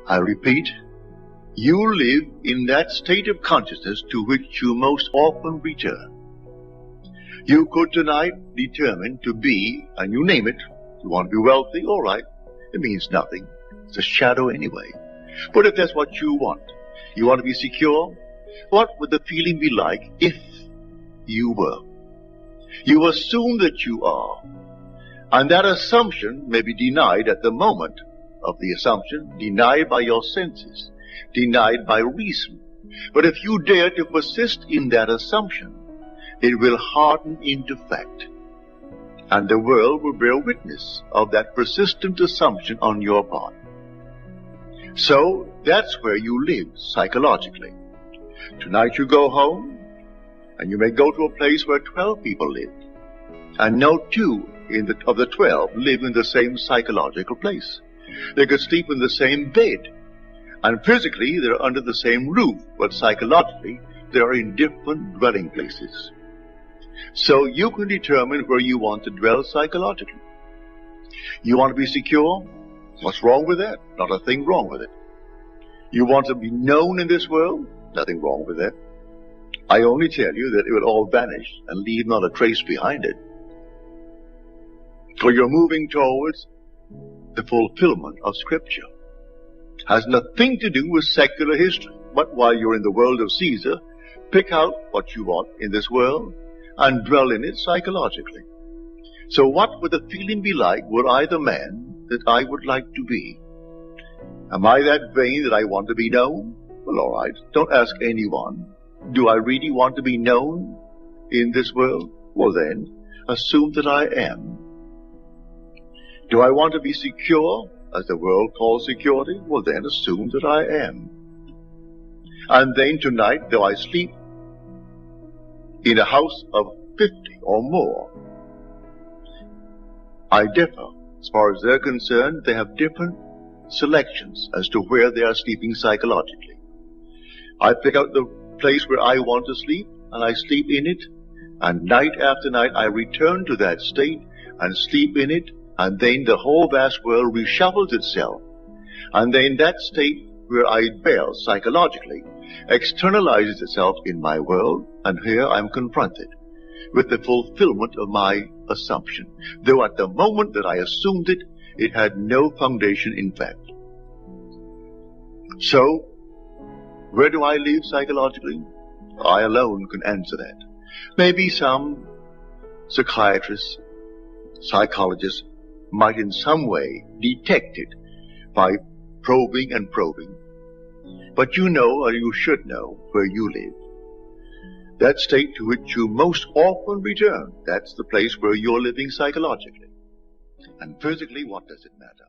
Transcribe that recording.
I repeat, you live in that state of consciousness to which you most often return. You could tonight determine to be, and you name it, you want to be wealthy, all right, it means nothing. It's a shadow anyway. But if that's what you want to be secure, what would the feeling be like if you were? You assume that you are, and that assumption may be denied at the moment of the assumption, denied by your senses, denied by reason. But if you dare to persist in that assumption, it will harden into fact, and the world will bear witness of that persistent assumption on your part. So that's where you live psychologically. Tonight you go home, and you may go to a place where 12 people live, and no 2 of the 12 live in the same psychological place. They could sleep in the same bed, and physically they're under the same roof, but psychologically they are in different dwelling places. So you can determine where you want to dwell psychologically. You want to be secure? What's wrong with that? Not a thing wrong with it. You want to be known in this world? Nothing wrong with that. I only tell you that it will all vanish and leave not a trace behind it. For you're moving towards the fulfillment of Scripture. Has nothing to do with secular history. But while you're in the world of Caesar, pick out what you want in this world and dwell in it psychologically. So what would the feeling be like were I the man that I would like to be? Am I that vain that I want to be known? Well, all right, don't ask anyone. Do I really want to be known in this world? Well then, assume that I am. Do I want to be secure, as the world calls security? Well then, assume that I am. And then tonight, though I sleep in a house of 50 or more, I differ. As far as they're concerned, they have different selections as to where they are sleeping psychologically. I pick out the place where I want to sleep, and I sleep in it, and night after night I return to that state and sleep in it, and then the whole vast world reshuffles itself, and then that state where I dwell psychologically externalizes itself in my world, and here I'm confronted with the fulfillment of my assumption, though at the moment that I assumed it, it had no foundation in fact. So, where do I live psychologically? I alone can answer that. Maybe some psychiatrists, psychologists might in some way detect it by probing and probing. But you know, or you should know, where you live. That state to which you most often return, that's the place where you're living psychologically. And physically, what does it matter?